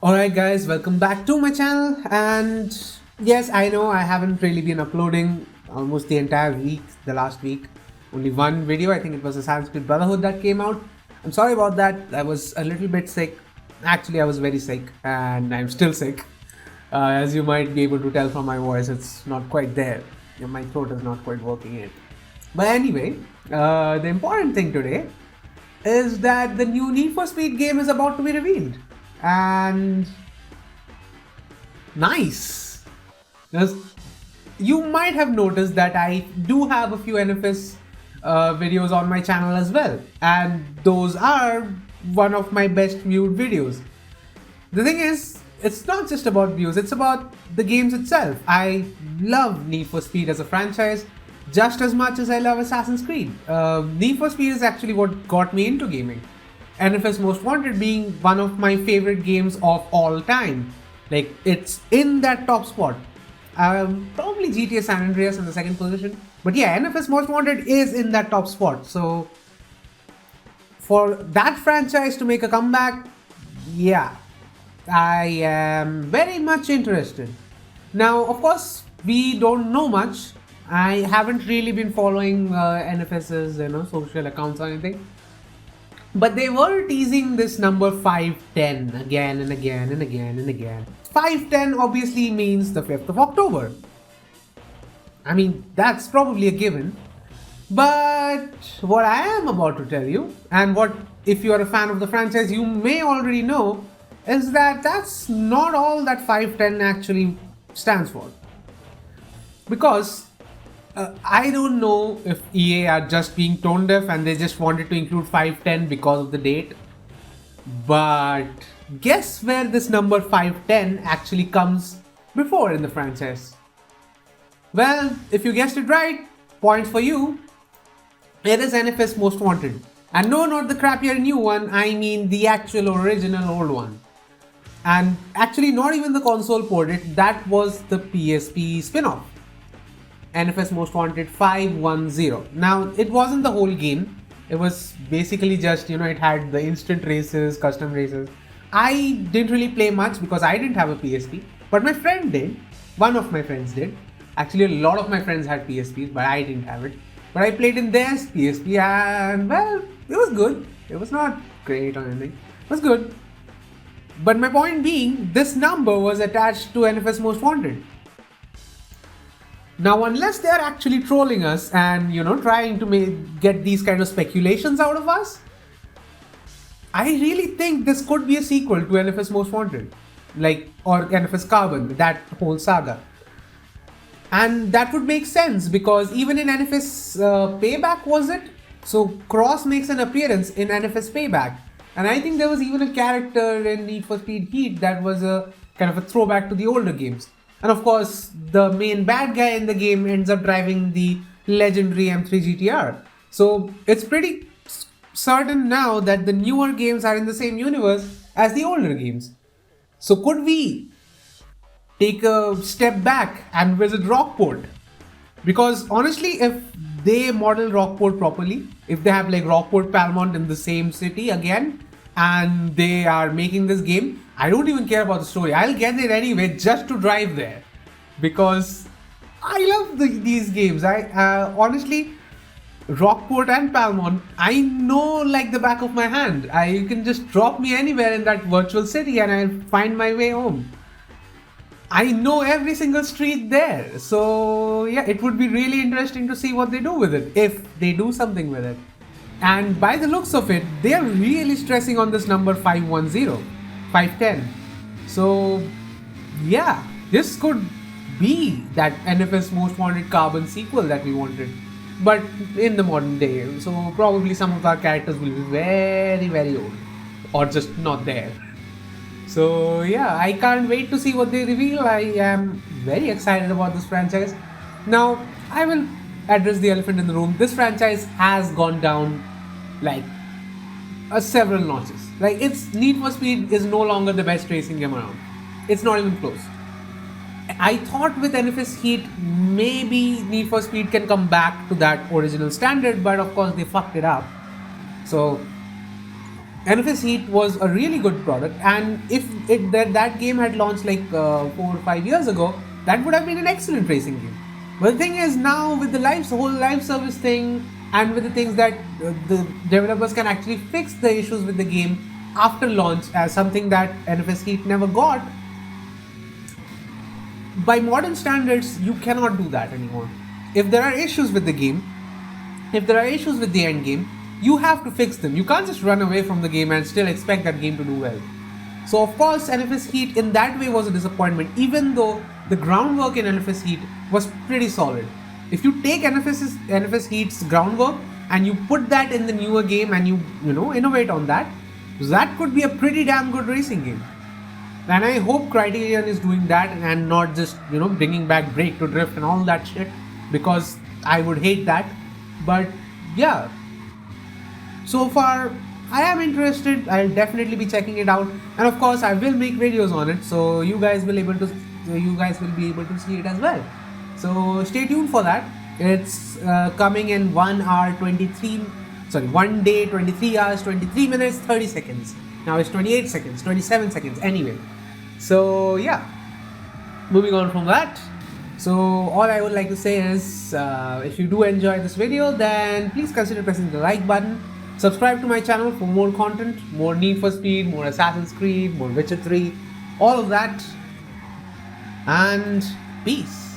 Alright guys, welcome back to my channel. And yes, I know I haven't really been uploading almost the entire week, the last week. Only one video, I think it was Assassin's Creed Brotherhood that came out. I'm sorry about that, I was a little bit sick. Actually, I was very sick and I'm still sick. As you might be able to tell from my voice, it's not quite there. My throat is not quite working yet. But anyway, the important thing today is that the new Need for Speed game is about to be revealed. And nice. You might have noticed that I do have a few NFS videos on my channel as well, and those are one of my best viewed videos. The thing is, it's not just about views, it's about the games itself. I love Need for Speed as a franchise just as much as I love Assassin's Creed. Need for Speed is actually what got me into gaming. NFS Most Wanted being one of my favorite games of all time. Like, it's in that top spot. Probably GTA San Andreas in the second position. But yeah, NFS Most Wanted is in that top spot. So, for that franchise to make a comeback, yeah, I am very much interested. Now, of course, we don't know much. I haven't really been following NFS's social accounts or anything. But they were teasing this number 510 again and again and again and again. 510 obviously means the 5th of October. I mean, that's probably a given. But what I am about to tell you, and what if you are a fan of the franchise you may already know, is that that's not all that 510 actually stands for. Because I don't know if EA are just being tone deaf and they just wanted to include 510 because of the date. But guess where this number 510 actually comes before in the franchise? Well, if you guessed it right, points for you. It is NFS Most Wanted. And no, not the crappier new one, I mean the actual original old one. And actually not even the console port, that was the PSP spin-off. NFS Most Wanted 510. Now, it wasn't the whole game. It was basically just, it had the instant races, custom races. I didn't really play much because I didn't have a PSP. But my friend did. One of my friends did. Actually, a lot of my friends had PSPs, but I didn't have it. But I played in their PSP and, well, it was good. It was not great or anything. It was good. But my point being, this number was attached to NFS Most Wanted. Now, unless they are actually trolling us and, trying to get these kind of speculations out of us, I really think this could be a sequel to NFS Most Wanted. Or NFS Carbon, that whole saga. And that would make sense because even in NFS Payback, was it? So, Cross makes an appearance in NFS Payback. And I think there was even a character in Need for Speed Heat that was a kind of a throwback to the older games. And of course, the main bad guy in the game ends up driving the legendary M3 GTR. So it's pretty certain now that the newer games are in the same universe as the older games. So could we take a step back and visit Rockport? Because honestly, if they model Rockport properly, if they have Rockport Palmont in the same city again, and they are making this game, I don't even care about the story. I'll get it anyway just to drive there. Because I love these games. Honestly, Rockport and Palmont, I know like the back of my hand. You can just drop me anywhere in that virtual city and I'll find my way home. I know every single street there. So yeah, it would be really interesting to see what they do with it, if they do something with it. And by the looks of it, they are really stressing on this number 510, 510. So yeah, this could be that NFS Most Wanted Carbon sequel that we wanted, but in the modern day. So probably some of our characters will be very, very old or just not there. So yeah, I can't wait to see what they reveal. I am very excited about this franchise. Now, I will address the elephant in the room. This franchise has gone down several notches. It's Need for Speed is no longer the best racing game around. It's not even close. I thought with NFS Heat, maybe Need for Speed can come back to that original standard, but of course they fucked it up. So NFS Heat was a really good product, and if that game had launched like 4 or 5 years ago, that would have been an excellent racing game. But the thing is, now with the whole live service thing, and with the things that the developers can actually fix the issues with the game after launch, as something that NFS Heat never got, by modern standards, you cannot do that anymore. If there are issues with the game, if there are issues with the end game, you have to fix them. You can't just run away from the game and still expect that game to do well. So of course, NFS Heat in that way was a disappointment, even though the groundwork in NFS Heat was pretty solid. If you take NFS Heat's groundwork and you put that in the newer game and you innovate on that, that could be a pretty damn good racing game. And I hope Criterion is doing that and not just bringing back Break to Drift and all that shit, because I would hate that. But yeah, so far I am interested. I'll definitely be checking it out, and of course I will make videos on it, so you guys will be able to see it as well. So stay tuned for that. It's coming in 1 day 23 hours 23 minutes 30 seconds. Now it's 28 seconds, 27 seconds anyway. So yeah, moving on from that. So all I would like to say is, if you do enjoy this video, then please consider pressing the like button. Subscribe to my channel for more content, more Need for Speed, more Assassin's Creed, more Witcher 3, all of that. And peace.